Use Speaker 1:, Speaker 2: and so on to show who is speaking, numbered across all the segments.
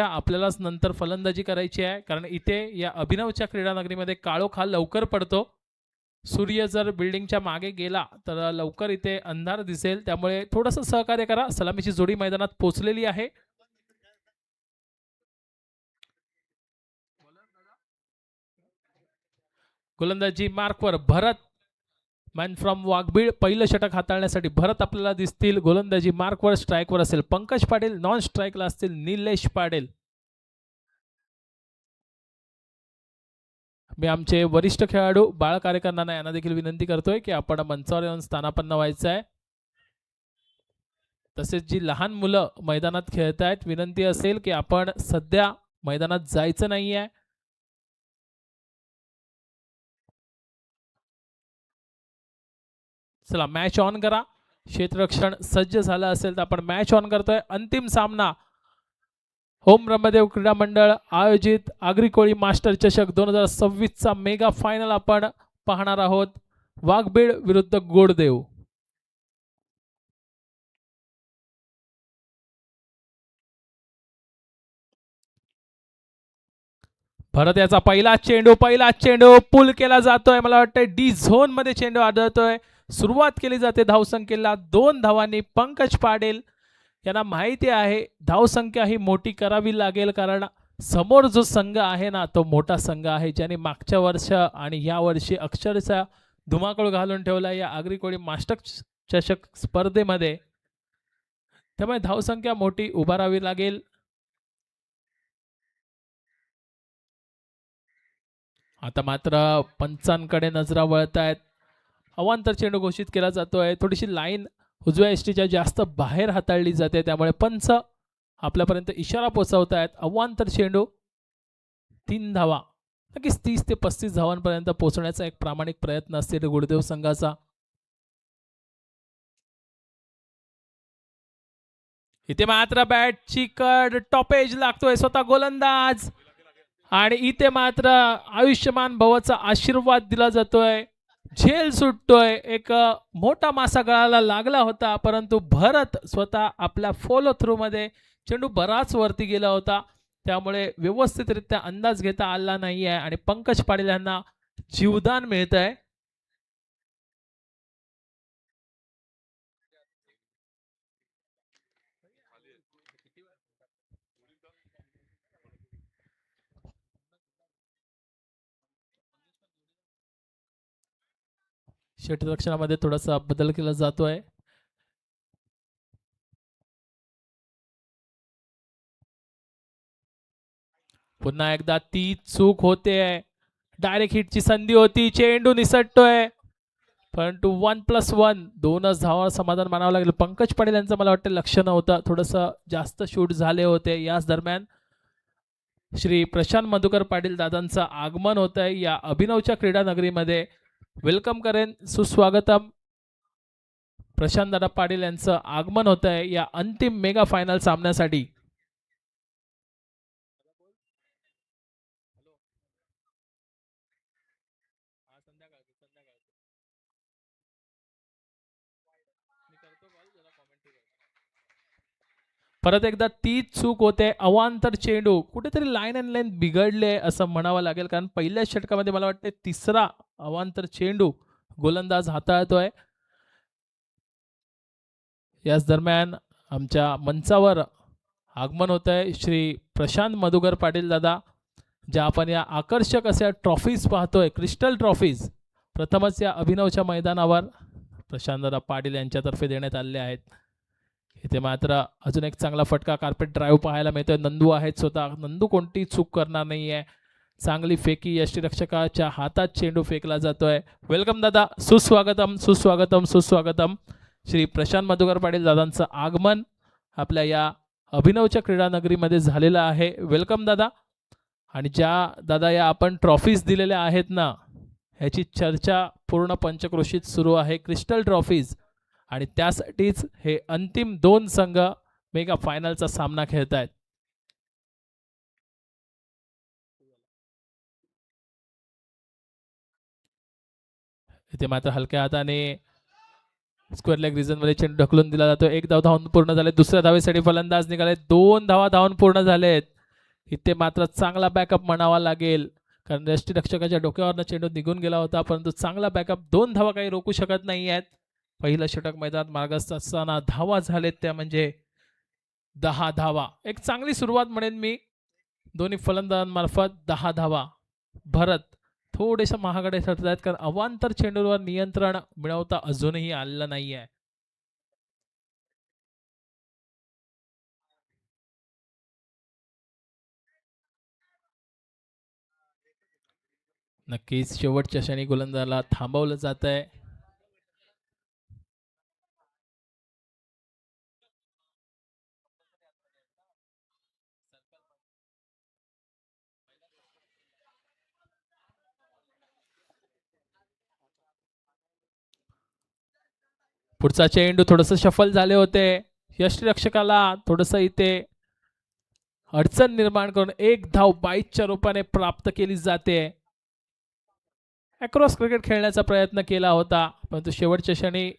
Speaker 1: आपल्यालाच नंतर फलंदाजी करायची आहे, कारण इथे या अभिनवच्या क्रीडानगरीमध्ये काळोख हा लवकर पडतो. सूर्य जर बिल्डिंगच्या मागे गेला तर लवकर इथे अंधार दिसेल, त्यामुळे थोडंसं सहकार्य करा. सलामीची जोडी मैदानात पोहोचलेली आहे. गोलंदाजी मार्कवर भरत मॅन फ्रॉम वाघबीळ पहिलं षटक हाताळण्यासाठी भरत आपल्याला दिसतील. गोलंदाजी मार्कवर स्ट्राईकवर असेल पंकज पाटील, नॉन स्ट्राईकला असतील निलेश पाटील. मी आमचे वरिष्ठ खेळाडू बाळ कार्यकर्त्यांना यांना देखील विनंती करतोय की आपण मंचावर येऊन स्थानापन्न व्हायचं आहे. तसेच जी लहान मुलं मैदानात खेळत आहेत, विनंती असेल की आपण सध्या मैदानात जायचं नाहीये. चला मॅच ऑन करा. क्षेत्ररक्षण सज्ज झालं असेल तर आपण मॅच ऑन करतोय. अंतिम सामना होम ब्रह्मदेव क्रीडा मंडळ आयोजित आगरी कोळी मास्टर चषक 2026 चा मेगा फायनल आपण पाहणार आहोत. वाघबीळ विरुद्ध गोडदेव. भरत याचा पहिला चेंडू पुल केला जातोय. मला वाटतं डी झोन मध्ये चेंडू आढळतोय. सुरुवात केली जाते धावसंख्येला 2 धावांनी. पंकज पाटील यांना माहिती आहे धावसंख्या ही मोठी करावी लागेल, कारण समोर जो संघ आहे ना तो मोठा संघ आहे, ज्याने मागच्या वर्ष आणि या वर्षी अक्षरशः धुमाकूळ घालून ठेवला या आगरी कोळी मास्टर चषक स्पर्धेमध्ये. त्यामुळे धावसंख्या मोठी उभारावी लागेल. आता मात्र पंचांकडे नजरा वळत आहेत. अवांतर चेंडू घोषित केला जातोय. थोडीशी लाईन उजव्या एसटीच्या जास्त बाहेर हाताळली जाते, त्यामुळे पंच आपल्यापर्यंत इशारा पोहोचवत आहेत. अवांतर चेंडू 3 धावा, नक्कीच 30 ते 35 धावांपर्यंत पोहोचण्याचा एक प्रामाणिक प्रयत्न असतील गुडदेव संघाचा. इथे मात्र बॅटची कड टॉपेज लागतोय स्वतः गोलंदाज, आणि इथे मात्र आयुष्यमान भवाचा आशीर्वाद दिला जातोय. झेल सुटतोय. एक मोठा मासा गळाला लागला होता, परंतु भरत स्वतः आपल्या फॉलो थ्रू मध्ये चेंडू बराच वरती गेला होता, त्यामुळे व्यवस्थितरित्या अंदाज घेता आला नाहीये आणि पंकज पाटील यांना जीवदान मिळत आहे. क्षेत्ररक्षणामध्ये थोडासा बदल केला जातोय. पुन्हा एकदा ती चूक होते. डायरेक्ट हिटची संधी होती. चेंडू निसटतोय, परंतु 1+1 2च धावांवर समाधान मानावं लागेल. पंकज पाटील यांचं मला वाटतं लक्ष नव्हतं, थोडंसं जास्त शूट झाले होते. याच दरम्यान श्री प्रशांत मधुकर पाटील दादांचं आगमन होत आहे या अभिनवच्या क्रीडा नगरीमध्ये. वेलकम करेन, सुस्वागतम. प्रशांत दादा पाटील यांचं आगमन होत आहे या अंतिम मेगा फायनल सामन्यासाठी. परत एकदा तीच चूक होते. अवांतर चेंडू कुठेतरी लाईन अँड लेंथ बिघडले असं म्हणावं लागेल, कारण पहिल्या षटकामध्ये मला वाटते तिसरा अवांतर चेंडू गोलंदाज हाताळतोय. याच दरम्यान आमच्या मंचावर आगमन होत आहे श्री प्रशांत मधुकर पाटील दादा. ज्या आपण या आकर्षक अशा ट्रॉफीज पाहतोय, क्रिस्टल ट्रॉफीज, प्रथमच या अभिनवच्या मैदानावर प्रशांत दादा पाटील यांच्यातर्फे देण्यात आले आहेत. इथे मात्र अजून एक चांगला फटका कार्पेट ड्राईव्ह पाहायला मिळतोय. नंदू आहेत स्वतः. नंदू कोणती चूक करणार नाहीये. चांगली फेकी यष्टीरक्षकाच्या हातात चेंडू फेकला जातोय. वेलकम दादा, सुस्वागतम सुस्वागतम सुस्वागतम. श्री प्रशांत मधुकर पाटील दादांचं आगमन आपल्या या अभिनवच्या क्रीडा नगरीमध्ये झालेलं आहे. वेलकम दादा. आणि ज्या दादा या आपण ट्रॉफीज दिलेल्या आहेत ना, ह्याची चर्चा पूर्ण पंचक्रोशीत सुरू आहे, क्रिस्टल ट्रॉफीज, आणि त्यासाठीच हे अंतिम 2 संघ मेगा फायनलचा सामना खेळत आहेत. इथे मात्र हलक्या हाताने स्क्वेअर लेग रिजन मध्ये चेंडू ढकलून दिला जातो. 1 धाव धावून पूर्ण झाले. दुसऱ्या धावेसाठी फलंदाज निघाले. 2 धावा धावून पूर्ण झालेत. इथे मात्र चांगला बॅकअप म्हणावा लागेल, कारण यष्टीरक्षकाच्या डोक्यावरनं चेंडू निघून गेला होता, परंतु चांगला बॅकअप. 2 धावा काही रोखू शकत नाही आहेत. पहिलं षटक मैदानात मार्गस्थ असताना धावा झालेत त्या म्हणजे 10 धावा. एक चांगली सुरुवात म्हणेन मी दोन्ही फलंदाजांमार्फत. 10 धावा. भरत थोडेसे महागडे ठरत आहेत, कारण अवांतर चेंडूवर नियंत्रण मिळवता अजूनही आलेलं नाही आहे. नक्कीच शेवटच्या क्षणी गोलंदाजाला थांबवलं जात आहे. पुढचा चेंडू थोडंसं शफल झाले होते. यष्टीरक्षकाला थोडंसं इथे अडचण निर्माण करून एक धाव 22च्या रूपाने प्राप्त केली जाते. अक्रॉस क्रिकेट खेळण्याचा प्रयत्न केला होता, परंतु शेवटच्या क्षणी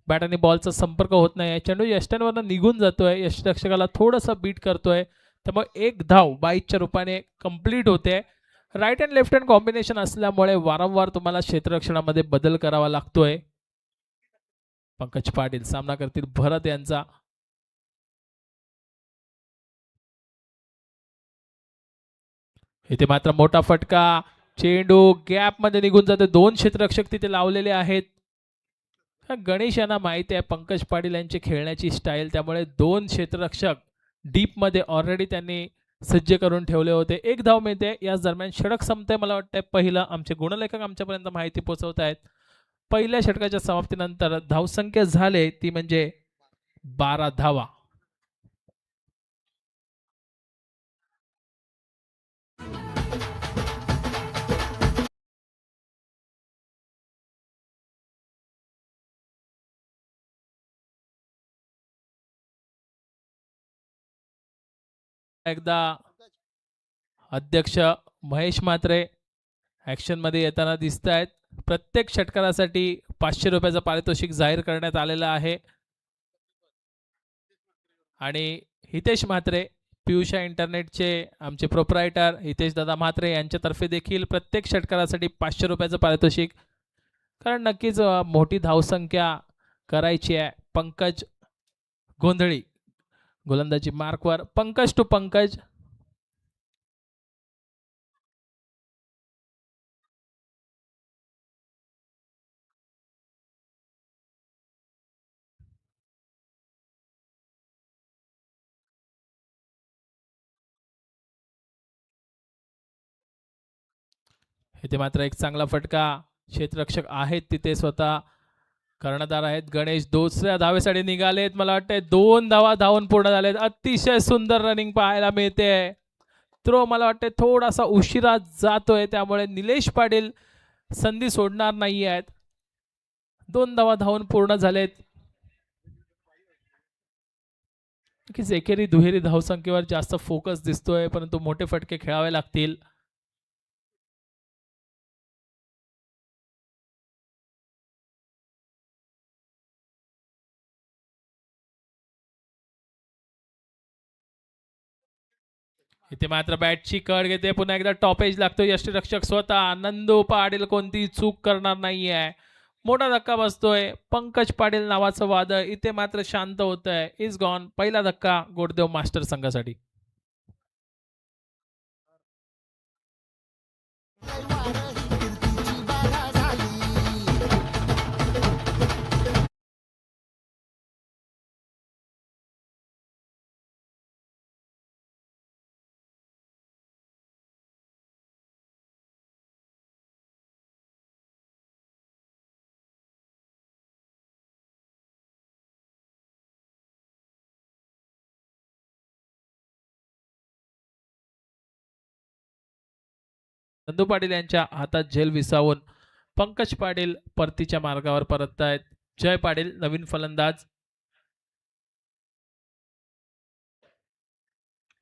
Speaker 1: बॅट आणि बॉलचा संपर्क होत नाही. चेंडू यष्ट्यांवरनं निघून जातोय. यष्टीरक्षकाला थोडंसं बीट करतोय, त्यामुळे एक धाव 22च्या रूपाने कंप्लीट होते. Right and left hand combination असल्यामुळे वारंवार तुम्हाला क्षेत्ररक्षणामध्ये बदल करावा लागतोय. पंकज पाटील सामना करतील भरत यांचा. इथे मात्र मोठा फटका. चेंडू गॅप मध्ये निघून जाते. 2 क्षेत्ररक्षक तिथे लावलेले आहेत. गणेश यांना माहिती आहे पंकज पाटील यांची खेळण्याची स्टाईल, त्यामुळे 2 क्षेत्ररक्षक डीप मध्ये ऑलरेडी त्यांनी सज्ज करून ठेवले होते. एक धाव मिळते. याच दरम्यान षटक संपते. मला वाटतंय पहिलं आमचे गुणलेखक आमच्यापर्यंत माहिती पोहोचवत आहेत. पहिल्या षटकाच्या समाप्तीनंतर धावसंख्या झाले ती म्हणजे 12 धावा. एकदा अध्यक्ष महेश म्हात्रे ऍक्शन मध्ये येताना दिसत आहेत. प्रत्येक षटकारासाठी 500 रुपयाचं पारितोषिक जाहीर करण्यात आलेलं आहे. आणि हितेश म्हात्रे पियुषा इंटरनेटचे आमचे प्रोप्रायटर हितेश दादा म्हात्रे यांच्यातर्फे देखील प्रत्येक षटकारासाठी 500 रुपयाचं पारितोषिक, कारण नक्कीच मोठी धावसंख्या करायची आहे. पंकज गोंधळी गोलंदाजी मार्कवर. पंकज टू पंकज. इथे मात्र एक चांगला फटका. क्षेत्ररक्षक आहेत तिथे स्वतः कर्णधार आहेत गणेश. दुसऱ्या धावेसाठी निघालेत. मला वाटतंय 2 धावा धावून पूर्ण झालेत. अतिशय सुंदर रनिंग पाहायला मिळते. थ्रो मला वाटतंय थोडासा उशिरा जातोय, त्यामुळे निलेश पाटील संधी सोडणार नाही आहेत. 2 धावा धावून पूर्ण झालेत. नक्कीच एकेरी दुहेरी धावसंख्येवर जास्त फोकस दिसतोय, परंतु मोठे फटके खेळावे लागतील. इथे मात्र बॅटची कड घेते. पुन्हा एकदा टॉपेज लागतो. यष्टीरक्षक स्वतः नंदू पाटील कोणती चूक करणार नाहीये. मोठा धक्का बसतोय. पंकज पाटील नावाचं वादळ इथे मात्र शांत होत आहे. Is gone. पहिला धक्का गोडदेव मास्टर संघासाठी. नंदू पाटील यांच्या हातात झेल विसावून पंकज पाटील परतीच्या मार्गावर परत आहेत. जय पाटील नवीन फलंदाज.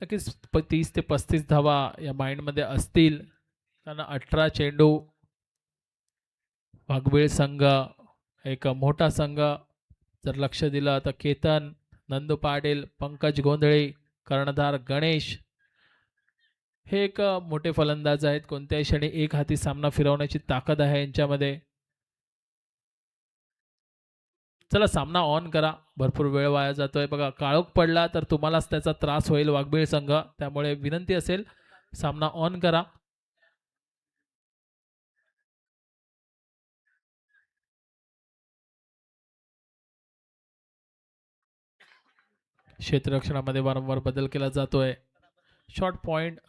Speaker 1: नक्कीच 30 ते 35 धावा या माइंड मध्ये असतील, कारण 18 चेंडू. वाघबीळ संघ एक मोठा संघ. जर लक्ष दिलं तर केतन, नंदू पाटील, पंकज गोंधळी, कर्णधार गणेश, हे एक मोठे फलंदाज आहेत. कोणत्याही क्षणी एक हाती सामना फिरवण्याची ताकद आहे यांच्यामध्ये. चला सामना ऑन करा. भरपूर वेळ वाया जातोय. बघा काळोख पडला तर तुम्हालाच त्याचा त्रास होईल वाघबीळ संघ. त्यामुळे विनंती असेल सामना ऑन करा. क्षेत्ररक्षणामध्ये वारंवार बदल केला जातोय. शॉर्ट पॉइंट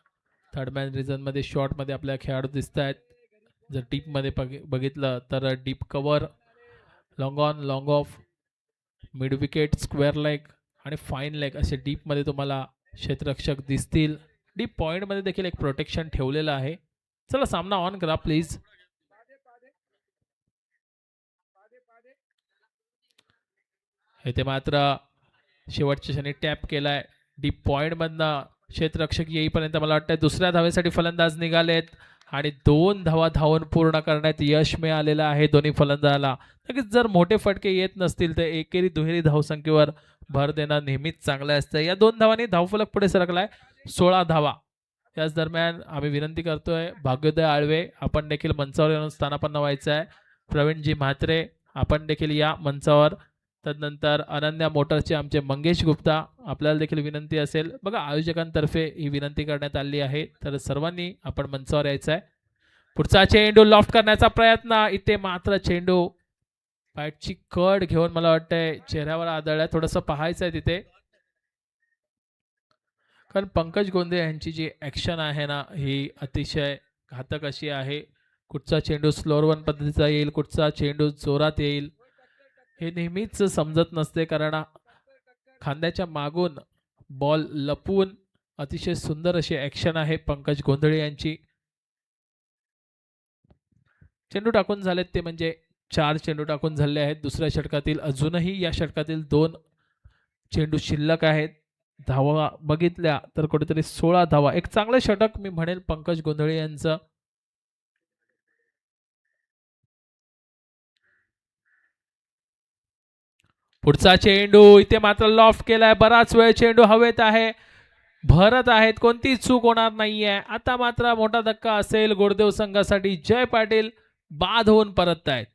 Speaker 1: थर्ड मॅन रिझनमध्ये शॉर्टमध्ये आपल्या खेळाडू दिसत आहेत. जर डीपमध्ये बघितलं तर deep cover, long on, long of, mid wicket, square leg आणि फाईन लेग असे डीपमध्ये तुम्हाला क्षेत्ररक्षक दिसतील. डीप पॉईंटमध्ये देखील एक प्रोटेक्शन ठेवलेलं आहे. चला सामना ऑन करा प्लीज. इथे मात्र शेवटच्या क्षणी टॅप केलाय. डीप पॉईंटमधनं क्षेत्ररक्षक येईपर्यंत मला वाटतं दुसऱ्या धावेसाठी फलंदाज निघालेत आणि 2 धावा धावून पूर्ण करण्यात यश मिळालेलं आहे दोन्ही फलंदाजाला. नक्कीच जर मोठे फटके येत नसतील तर एकेरी दुहेरी धावसंख्येवर भर देणं नेहमीच चांगलं असतं. या 2 धावांनी धावफलक पुढे सरकलाय 16 धावा. याच दरम्यान आम्ही विनंती करतोय भाग्योदय आळवे आपण देखील मंचावर येऊन स्थानापन्न व्हायचं आहे. प्रवीणजी म्हात्रे आपण देखील या मंचावर. तदनंतर अनन्या मोटरचे आमचे मंगेश गुप्ता आपल्याला देखील विनंती असेल. बघा आयोजकांतर्फे ही विनंती करण्यात आली आहे तर सर्वांनी आपण मंचावर यायचं आहे. पुढचा चेंडू लॉफ्ट करण्याचा प्रयत्न. इथे मात्र चेंडू बॅटची कड घेऊन मला वाटतंय चेहऱ्यावर आदळलाय. थोडंसं पाहायचं आहे तिथे. कारण पंकज गोंदे यांची जी ॲक्शन आहे ना ही अतिशय घातक अशी आहे. कुठचा चेंडू स्लोअर वन पद्धतीचा येईल, कुठचा चेंडू जोरात येईल हे नेहमीच समजत नसते. कारण खांद्याच्या मागून बॉल लपवून अतिशय सुंदर अशी ॲक्शन आहे पंकज गोंधळे यांची. चेंडू टाकून झालेत ते म्हणजे 4 चेंडू टाकून झाले आहेत दुसऱ्या षटकातील. अजूनही या षटकातील 2 चेंडू शिल्लक आहेत. धावा बघितल्या तर कुठेतरी 16 धावा. एक चांगलं षटक मी म्हणेल पंकज गोंधळे यांचं. पुढचा चेंडू इथे मात्र लॉफ्ट केलाय. बराच वेळ चेंडू हवेत आहे, भरत आहेत, कोणती चूक होणार नाहीये. आता मात्र मोठा धक्का असेल गोडदेव संघासाठी. जय पाटील बाद होऊन परत आहेत.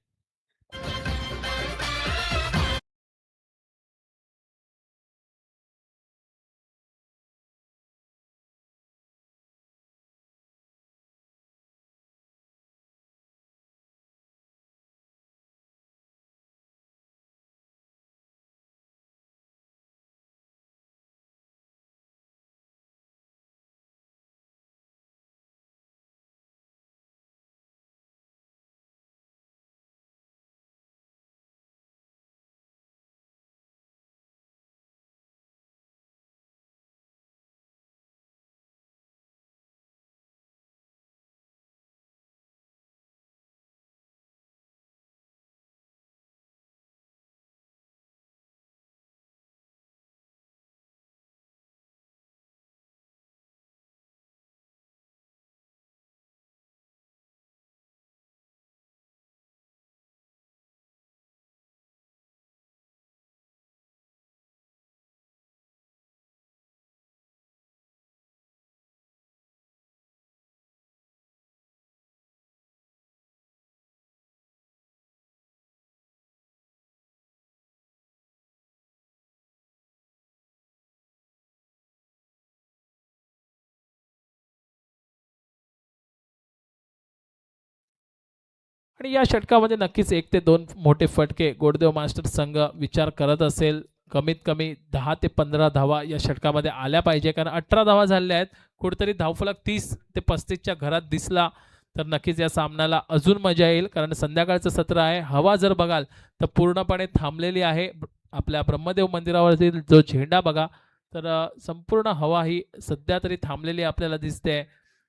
Speaker 1: आणि या षटकामध्ये नक्कीच 1 ते 2 मोठे फटके गोडदेव मास्टर संघ विचार करत असेल. कमीत कमी 10 ते 15 धावा या षटकामध्ये आल्या पाहिजे. कारण 18 धावा झाल्या आहेत. कुठेतरी धावफलक 30 ते 35च्या घरात दिसला तर नक्कीच या सामन्याला अजून मजा येईल. कारण संध्याकाळचं सत्र आहे. हवा जर बघाल तर पूर्णपणे थांबलेली आहे. आपल्या ब्रह्मदेव मंदिरावरील जो झेंडा बघा तर संपूर्ण हवा ही सध्या तरी थांबलेली आपल्याला दिसते.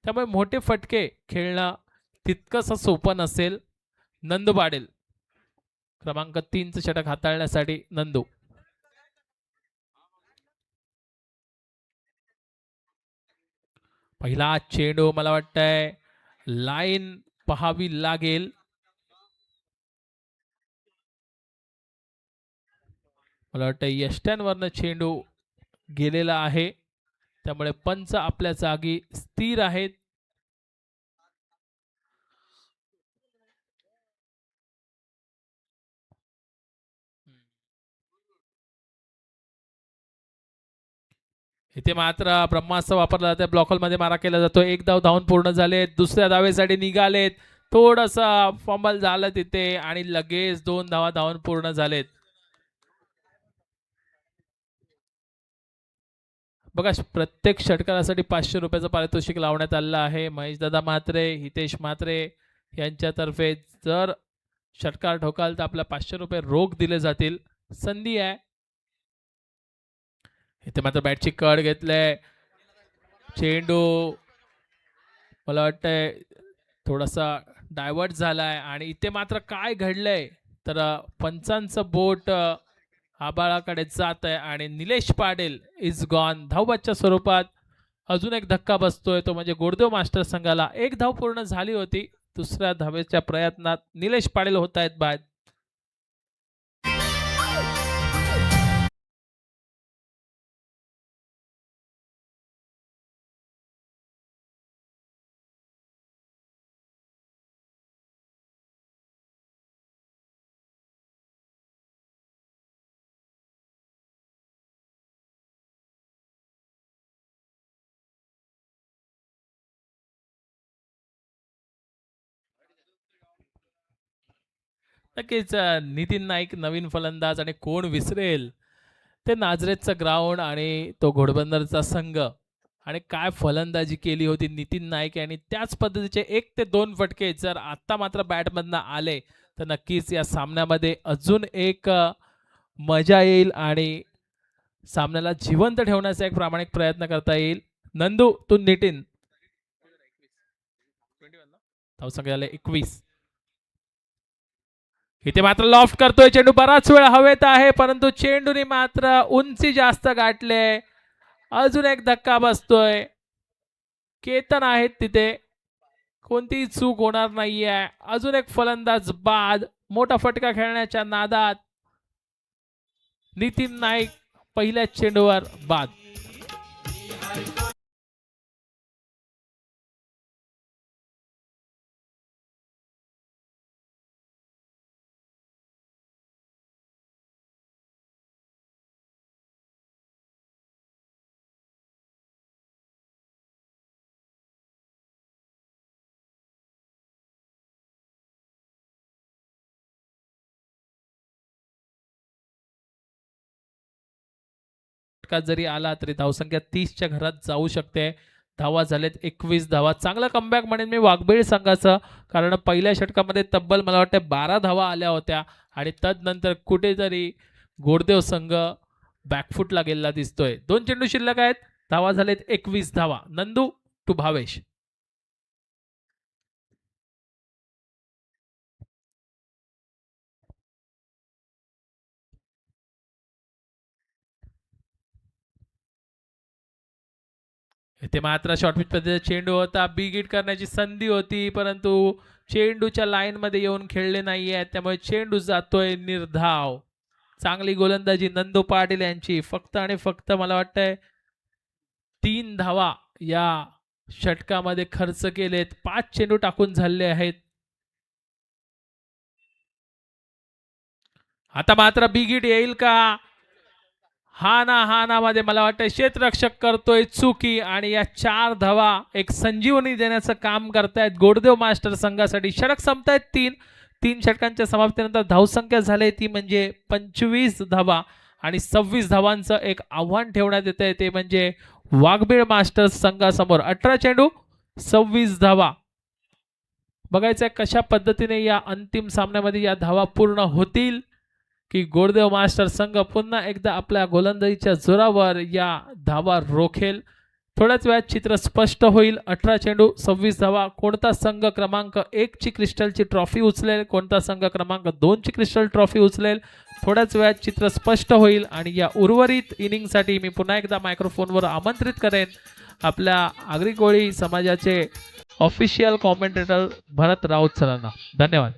Speaker 1: त्यामुळे मोठे फटके खेळणं तितकंसं सोपं नसेल. नंदू पाटील क्रमांक 3चं षटक हाताळण्यासाठी नंदू. पहिला चेंडू मला वाटतंय लाईन पहावी लागेल. मला वाटतं यष्ट्यांवरनं चेंडू गेलेला आहे. त्यामुळे पंच आपल्या जागी स्थिर आहेत. इथे मात्र ब्रह्मास्त्र वापरला जातं. ब्लॉकमध्ये मारा केला जातो. एक धाव धावून पूर्ण झालेत. दुसऱ्या धावेसाठी निघालेत. थोडंसं फंबल झालं तिथे आणि लगेच 2 धावा धावून पूर्ण झालेत. बघा, प्रत्येक षटकारासाठी 500 रुपयाचं पारितोषिक लावण्यात आलेलं आहे. महेशदादा म्हात्रे, हितेश म्हात्रे यांच्यातर्फे जर षटकार ठोकाल तर आपल्या 500 रुपये रोख दिले जातील. संधी आहे. इथे मात्र बॅटची कड घेतले. चेंडू मला वाटतंय थोडासा डायव्हर्ट झालाय आणि इथे मात्र काय घडलंय तर पंचांचं बोट आबाळाकडे जात आहे आणि निलेश पाटील इज गॉन. धावबादच्या स्वरूपात अजून एक धक्का बसतोय, तो म्हणजे गोडदेव मास्टर संघाला. एक धाव पूर्ण झाली होती. दुसऱ्या धावेच्या प्रयत्नात निलेश पाटील होत आहेत बाद. नक्कीच नितीन नाईक नवीन फलंदाज आणि कोण विसरेल ते नाझरेतचं ग्राउंड आणि तो घोडबंदरचा संघ आणि काय फलंदाजी केली होती नितीन नाईक यांनी. त्याच पद्धतीचे 1 ते 2 फटके जर आता मात्र बॅटमधनं आले तर नक्कीच या सामन्यामध्ये अजून एक मजा येईल आणि सामन्याला जिवंत ठेवण्याचा एक प्रामाणिक प्रयत्न करता येईल. नंदू तू नितीन धावसंख्या झाले 21. इथे मात्र लॉफ्ट करतोय चेंडू, बराच वेळ हवेत आहे परंतु चेंडूने मात्र उंची जास्त गाठले. अजून एक धक्का बसतोय. केतन आहेत तिथे, कोणतीही चूक होणार नाहीये. अजून एक फलंदाज बाद. मोठा फटका खेळण्याच्या नादात नितीन नाईक पहिल्याच चेंडूवर बाद. जरी आला तरी धावसंख्या 30च्या घरात जाऊ शकते. धावा झालेत 21 धावा. चांगला कमबॅक म्हणेन मी वाघबीळ संघाचं, कारण पहिल्या षटकामध्ये तब्बल मला वाटतं 12 धावा आल्या होत्या आणि तदनंतर कुठेतरी गोडदेव संघ बॅकफुटला गेलेला दिसतोय. 2 चेंडू शिल्लक आहेत. धावा झालेत 21 धावा. नंदू टू भावेश. इथे मात्र शॉर्ट पिच पद्धतीचा चेंडू होता. बिग हिट करण्याची संधी होती परंतु चेंडूच्या लाईन मध्ये येऊन खेळले नाहीये, त्यामुळे चेंडू जातोय निर्धाव. चांगली गोलंदाजी नंदू पाटील यांची. फक्त आणि फक्त मला वाटतंय 3 धावा या षटकामध्ये खर्च केलेत. 5 चेंडू टाकून झाले आहेत. आता मात्र बिग हिट येईल का? हा ना मध्ये मला वाटतं क्षेत्ररक्षक करतोय चुकी आणि या 4 धावा एक संजीवनी देण्याचं काम करतायत गोडदेव मास्टर संघासाठी. षटक संपतायत 3 षटकांच्या समाप्तीनंतर धावसंख्या झाली ती म्हणजे 25 धावा आणि 26 धावांचं एक आव्हान ठेवण्यात येत आहे, ते म्हणजे वाघबीळ मास्टर्स संघासमोर. 18 चेंडू 26 धावा. बघायचंय कशा पद्धतीने या अंतिम सामन्यामध्ये या धावा पूर्ण होतील की गोडदेव मास्टर संघ पुन्हा एकदा आपल्या गोलंदाजीच्या जोरावर या धावा रोखेल. थोड्याच वेळात चित्र स्पष्ट होईल. 18 चेंडू 26 धावा. कोणता संघ क्रमांक 1 ची क्रिस्टलची ट्रॉफी उचलेल, कोणता संघ क्रमांक 2 ची क्रिस्टल ट्रॉफी उचलेल, थोड्याच वेळात चित्र स्पष्ट होईल. आणि या उर्वरित इनिंगसाठी मी पुन्हा एकदा मायक्रोफोनवर आमंत्रित करेन आपल्या आगरी कोळी समाजाचे ऑफिशियल कॉमेंटेटर भरत राऊत सरांना. धन्यवाद.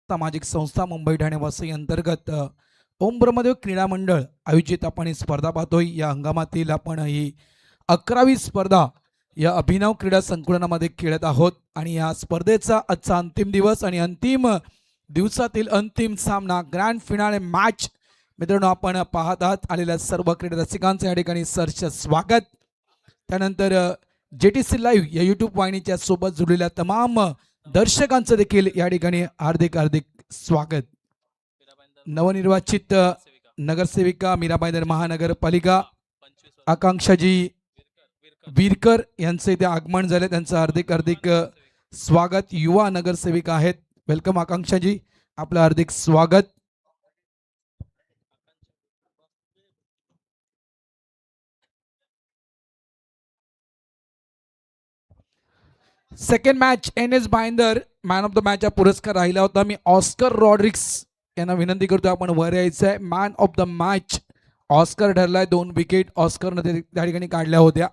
Speaker 2: सामाजिक संस्था मुंबई ठाणे वसई अंतर्गत ओम ब्रह्मदेव क्रीडा मंडळ आयोजित आपण ही स्पर्धा पाहतोय. या हंगामातील आपण ही 11वी स्पर्धा या अभिनव क्रीडा संकुलनामध्ये खेळत आहोत आणि या स्पर्धेचा आजचा अंतिम दिवस आणि अंतिम दिवसातील अंतिम सामना ग्रँड फिनाले मॅच. मित्रांनो, आपण पाहत आहात आलेल्या सर्व क्रीडा रसिकांचं या ठिकाणी सहर्ष स्वागत. त्यानंतर JTC लाईव्ह या यूट्यूब वाहिनीच्या सोबत जुळलेल्या तमाम दर्शकांचं देखील या ठिकाणी हार्दिक हार्दिक स्वागत. नवनिर्वाचित नगरसेविका मीराबाईदर महानगरपालिका आकांक्षाजी विरकर यांचे इथे आगमन झाले, त्यांचं हार्दिक हार्दिक स्वागत. युवा नगरसेविका आहेत, वेलकम आकांक्षाजी, आपलं हार्दिक स्वागत. Second match NS Bhayandar man of the match हा पुरस्कार राहिला होता. मी ऑस्कर रॉड्रिक्स यांना विनंती करतो आपण वर यायचं आहे. Man of the match Oscar ठरलाय. 2 विकेट ऑस्करनं त्या ठिकाणी काढल्या होत्या,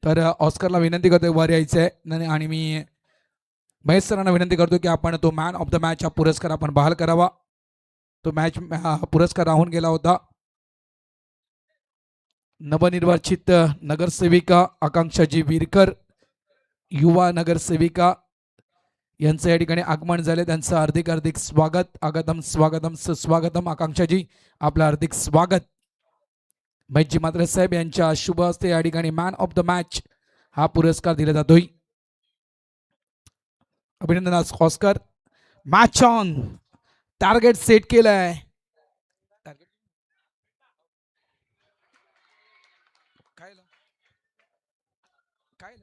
Speaker 2: तर ऑस्करला विनंती करतोय वर यायचं आहे. आणि मी महेश सरांना विनंती करतो की आपण तो मॅन ऑफ द मॅच हा पुरस्कार आपण बहाल करावा. तो मॅच पुरस्कार राहून गेला होता. नवनिर्वाचित नगरसेविका आकांक्षाजी विरकर, युवा नगरसेविका यांचं या ठिकाणी आगमन झाले, त्यांचं हार्दिक हार्दिक स्वागत. आगतम स्वागतम सुस्वागतम. आकांक्षाजी, आपलं हार्दिक स्वागत. महेशजी मात्रे साहेब यांच्या शुभ हस्ते या ठिकाणी मॅन ऑफ द मॅच हा पुरस्कार दिला जातोय. अभिनंदन Oscar. Match on. Target set केलंय. काय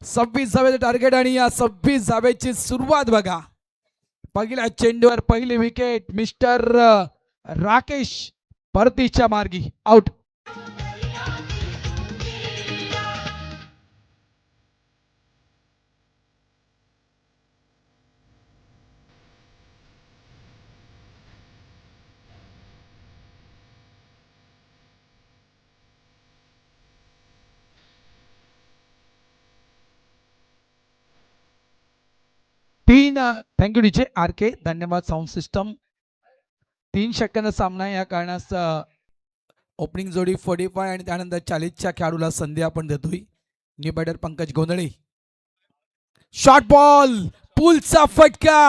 Speaker 2: 26 धावेचं टार्गेट आणि या 26 धावेची सुरुवात बघा. पहिल्या चेंडूवर पहिली विकेट मिस्टर राकेश परतीच्या मार्गी आउट. थँक्यू डीजे RK, धन्यवाद साऊंड सिस्टम. 3 षटकांचा सामना या कारणास ओपनिंग जोडी 45 आणि त्यानंतर 40च्या खेळाडूला संधी आपण देतोय. New batter Pankaj Gondhale. Short ball, पुलचा फटका.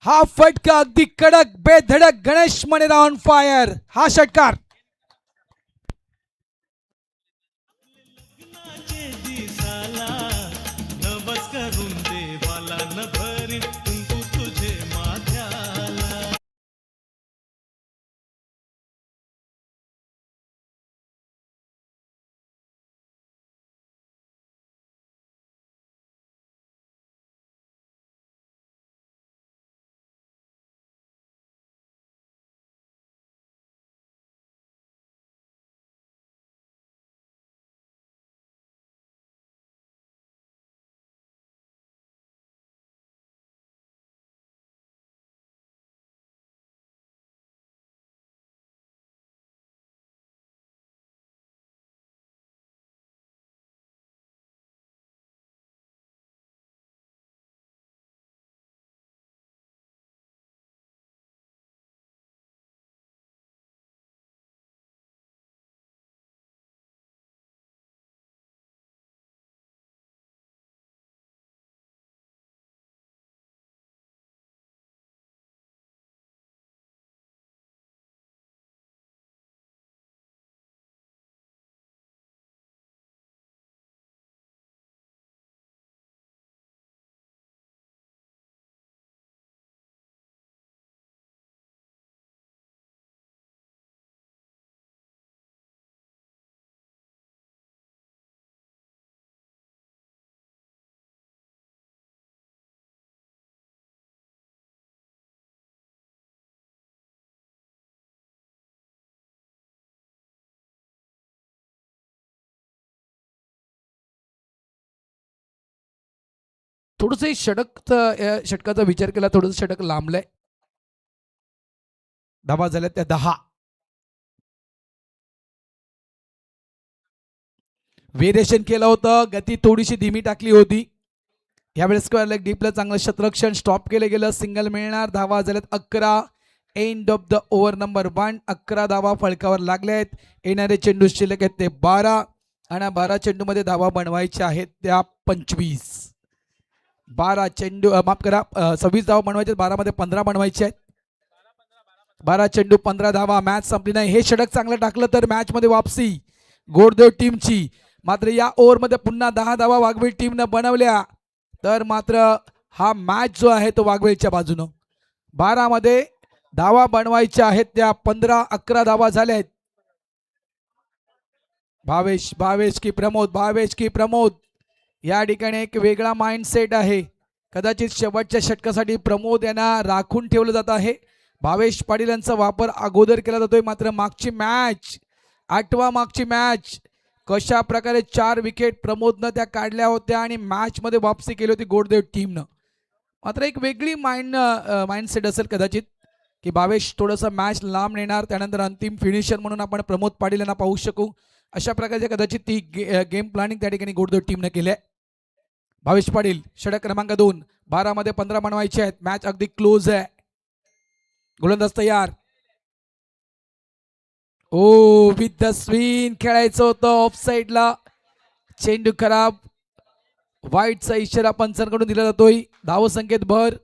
Speaker 2: हा फटका अगदी कडक बेधडक गणेश मनेरा ऑन फायर. हा षटकार थोडंसं षटकाचा विचार केला, थोडंसं षटक लांबलंय. धावा झाल्या त्या 10. व्हेरिएशन केलं होतं, गती थोडीशी धीमी टाकली होती. यावेळेस स्क्वेअर लेग डीपला चांगलं शतरक्षण स्टॉप केलं गेलं. सिंगल मिळणार. धावा झाल्यात 11. End of the over number 1. 11 धावा फळकावर लागल्यात. येणारे चेंडू शिल्लक आहेत ते 12 आणि 12 चेंडूमध्ये धावा बनवायच्या आहेत त्या 25. 12 चेंडू माफ करा 26 धावा बनवायचे, 12 मध्ये 15 बनवायचे आहेत. 12 चेंडू 15 धावा. मॅच संपली नाही. हे षटक चांगलं टाकलं तर मॅच मध्ये वापसी गोडदेव टीमची. मात्र या ओव्हरमध्ये पुन्हा 10 धावा वाघवेल टीमनं बनवल्या तर मात्र हा मॅच जो आहे तो वाघवेलच्या बाजूनं. 12 मध्ये धावा बनवायच्या आहेत त्या 15. 11 धावा झाल्या आहेत. भावेश की प्रमोद या ठिकाणी एक वेगळा माइंडसेट आहे. कदाचित शेवटच्या षटकासाठी प्रमोद यांना राखून ठेवलं जात आहे. भावेश पाटील यांचा वापर अगोदर केला जातोय. मात्र मागची मॅच 8वा मागची मॅच कशा प्रकारे 4 विकेट प्रमोदनं त्या काढल्या होत्या आणि मॅच मध्ये वापसी केली होती गोडदेव टीमनं. मात्र एक वेगळी माइंडसेट असेल कदाचित की भावेश थोडंसं मॅच लांब नेणार, त्यानंतर अंतिम फिनिशर म्हणून आपण प्रमोद पाटील यांना पाहू शकू. अशा प्रकारचे कदाचित ती गेम प्लॅनिंग त्या ठिकाणी गोडदेव टीमनं केली आहे. भावेश पाटील षटक क्रमांक 2. 12 मध्ये 15 बनवायचे आहेत. मॅच अगदी क्लोज आहे. गोलंदाज तयार. ओ विथ द स्विंग खेळायचं होतं ऑफ साइडला. चेंडू खराब. वाईटचा इशारा पंचांकडून दिला जातोय. धावसंख्येत भर.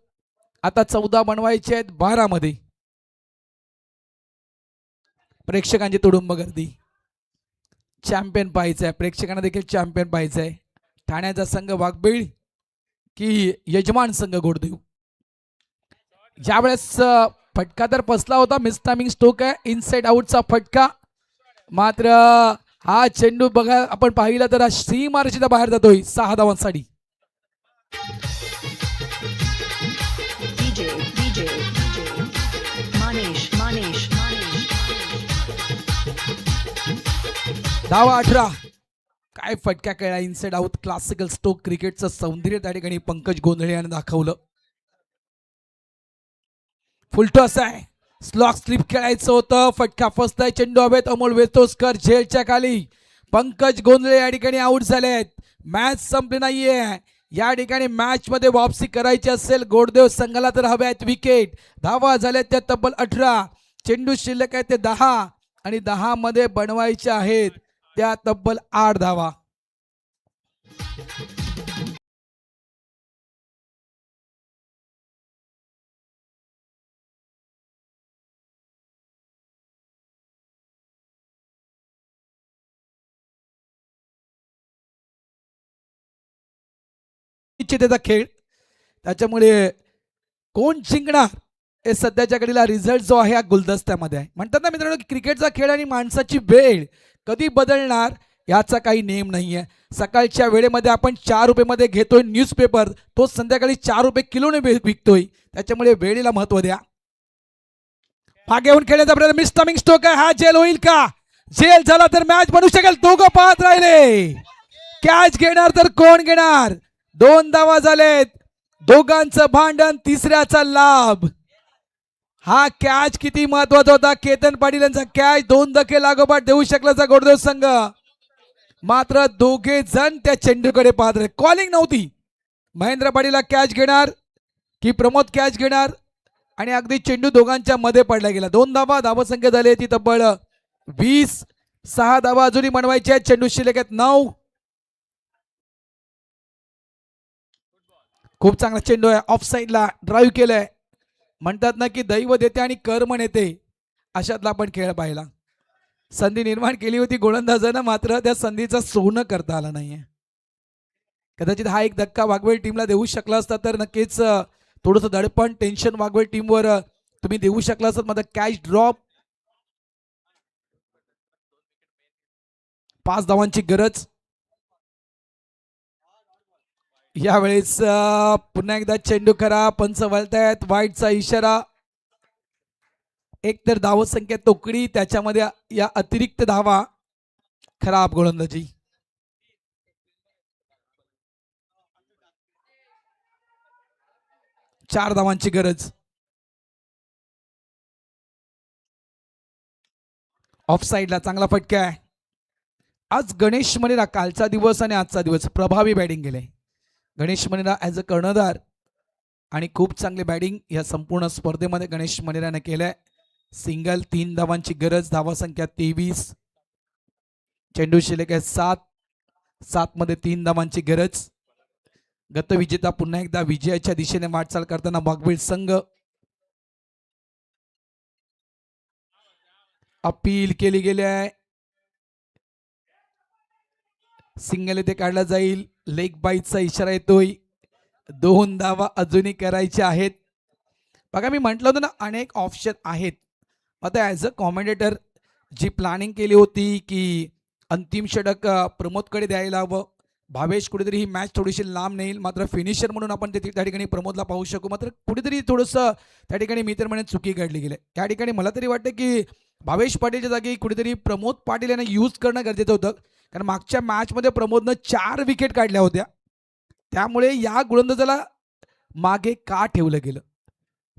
Speaker 2: आता 14 बनवायचे आहेत 12 मध्ये. प्रेक्षकांची तुडुंब गर्दी. चॅम्पियन पाहायचं आहे. प्रेक्षकांना देखील चॅम्पियन पाहायचं आहे. ठाण्याचा संघ वाघबीळ की यजमान संघ गोडदेव. ज्यावेळेस फटका तर फसला होता. मिसटायमिंग स्ट्रोक आहे. इनसाइड आउटचा फटका. मात्र हा चेंडू बघा आपण पाहिला तर सीमारेषेच्या बाहेर जातोय 6 धावांसाठी. धावा 18. काय फटका खेळला. Inside out. Classical stroke. क्रिकेटचं सौंदर्य त्या ठिकाणी पंकज गोंधळे याने दाखवलं. फुलटॉस आहे. स्लॉक स्लिप खेळायचं होतं. फटका फसलाय. चेंडू हवेत. अमोल वेतोस्कर झेलच्या खाली. पंकज गोंधळे या ठिकाणी आउट झालेत. मॅच संपली नाहीये. या ठिकाणी मॅच मध्ये वापसी करायची असेल गोडदेव संघाला तर हव्यात विकेट. धावा झाल्यात त्या तब्बल 18. चेंडू शिल्लक आहे ते 10 आणि 10 मध्ये बनवायच्या आहेत त्या तब्बल 8 धावा. त्याचा खेळ त्याच्यामुळे कोण जिंकणार हे सध्याच्या घडीला रिझल्ट जो आहे हा गुलदस्त्यामध्ये आहे. म्हणतात ना मित्रांनो की क्रिकेटचा खेळ आणि माणसाची वेळ कधी बदलणार याचा काही नेम नाहीये. सकाळच्या वेळेमध्ये आपण 4 रुपये मध्ये घेतोय न्यूजपेपर, तो संध्याकाळी 4 रुपये किलोने विकतोय. त्याच्यामुळे वेळेला महत्व द्या. घेऊन खेळण्याचा प्रयत्न. मिसटायमिंग स्ट्रोक आहे. हा जेल होईल का. जेल झाला तर मॅच बनू शकेल. दोघं पाहत राहिले. कॅच घेणार तर कोण घेणार. 2 धावा झालेत. दोघांचं भांडण. तिसऱ्याचा लाभ. हा कॅच किती महत्वाचा होता. केतन पाटील यांचा कॅच 2 धके लागोपाठ देऊ शकल्याचा गोडदेव संघ. मात्र दोघे जण त्या चेंडूकडे पाहत राहिले. कॉलिंग नव्हती. महेंद्र पाटीलला कॅच घेणार की प्रमोद कॅच घेणार आणि अगदी चेंडू दोघांच्या मध्ये पडला गेला. 2 धावा. धावसंख्या झाली ती तब्बल 20. 6 धावा अजूनही बनवायच्या आहेत. चेंडू शिल्लक आहेत 9. खूप चांगला चेंडू आहे. ऑफ साइडला ड्राईव्ह केलंय. म्हणतात ना की दैव देते आणि कर्म नेते, अशातला आपण खेळ पाहिला. संधी निर्माण केली होती गोलंदाजानं, मात्र त्या संधीचा सोनं करता आला नाहीये. कदाचित हा एक धक्का वाघवेल टीमला देऊ शकला असता तर नक्कीच थोडंसं दडपण टेन्शन वाघवेल टीमवर तुम्ही देऊ शकला असतात. मात्र कॅच ड्रॉप. 5 धावांची गरज. यावेळेस पुन्हा एकदा चेंडू खरा. पंच वळतायत. वाईटचा इशारा. एक तर धावसंख्या तोकडी, त्याच्यामध्ये या अतिरिक्त धावा. खराब गोलंदाजी. 4 धावांची गरज. ऑफ साईडला चांगला फटका आहे. आज गणेश मनेरा कालचा दिवस आणि आजचा दिवस प्रभावी बॅटिंग केले. गणेश मनेरा ॲज अ कर्णधार आणि खूप चांगली बॅटिंग या संपूर्ण स्पर्धेमध्ये गणेश मनेराने केलंय. सिंगल 3 धावांची गरज. धावा संख्या 23. चेंडू शिल्लक आहे 7 मध्ये 3 धावांची गरज. गतविजेता पुन्हा एकदा विजयाच्या दिशेने वाटचाल करताना वाघबीळ संघ. अपील केली गेली आहे. सिंगल इथे काढला जाईल. लेग बाईटचा इशारा येतोय. 2 धावा अजूनही करायच्या आहेत. बघा मी म्हटलं होतं ना अनेक ऑप्शन आहेत. आता ॲज अ कॉमेंटेटर जी प्लॅनिंग केली होती की अंतिम षटक प्रमोदकडे द्यायला हवं. भावेश कुठेतरी ही मॅच थोडीशी लांब नेईल. मात्र फिनिशर म्हणून आपण त्या ठिकाणी प्रमोदला पाहू शकू. मात्र कुठेतरी थोडंसं त्या ठिकाणी मी तर म्हणेन चुकी घडली गेली. त्या ठिकाणी मला तरी वाटतं की भावेश पाटीलच्या जागी कुठेतरी प्रमोद पाटील यांना यूज करणं गरजेचं होतं. कारण मागच्या मॅचमध्ये प्रमोदनं 4 विकेट काढल्या होत्या. त्यामुळे या गोलंदाजाला मागे का ठेवलं गेलं.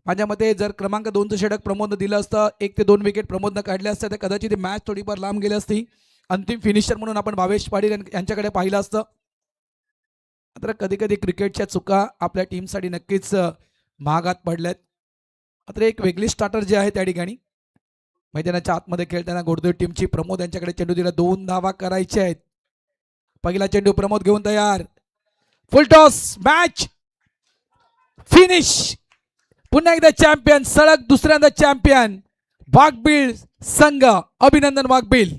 Speaker 2: माझ्या मते जर क्रमांक 2चं षटक प्रमोदनं दिलं असतं, 1 ते 2 विकेट प्रमोदनं काढले असते तर कदाचित मॅच थोडीफार लांब गेली असती. अंतिम फिनिशर म्हणून आपण भावेश पाटील यांच्याकडे पाहिलं असतं. मात्र कधी कधी क्रिकेटच्या चुका आपल्या टीमसाठी नक्कीच महागात पडल्यात. मात्र एक वेगळी स्टार्टर जे आहे त्या ठिकाणी मैदानाच्या आतमध्ये खेळताना गोडदेव टीमची प्रमोद यांच्याकडे चेंडू दिला. 2 धावा करायच्या आहेत. पहिला चेंडू प्रमोद घेऊन तयार. फुल टॉस. Match finish. पुन्हा एकदा चॅम्पियन. सलग दुसऱ्यांदा चॅम्पियन वाघबीळ संघ. अभिनंदन वाघबीळ.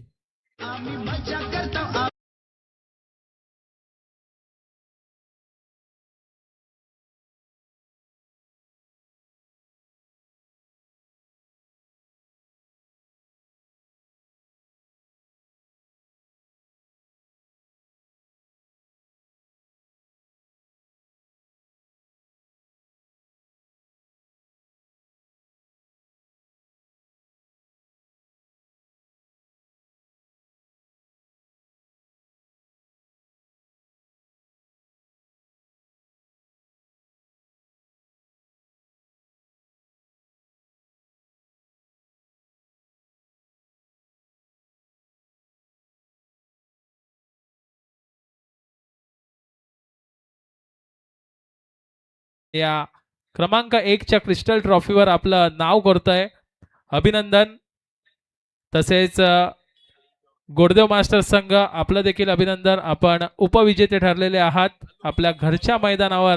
Speaker 1: या क्रमांक 1च्या क्रिस्टल ट्रॉफीवर आपलं नाव करतोय. अभिनंदन. तसेच गोडदेव मास्टर संघ आपलं देखील अभिनंदन. आपण उपविजेते ठरलेले आहात. आपल्या घरच्या मैदानावर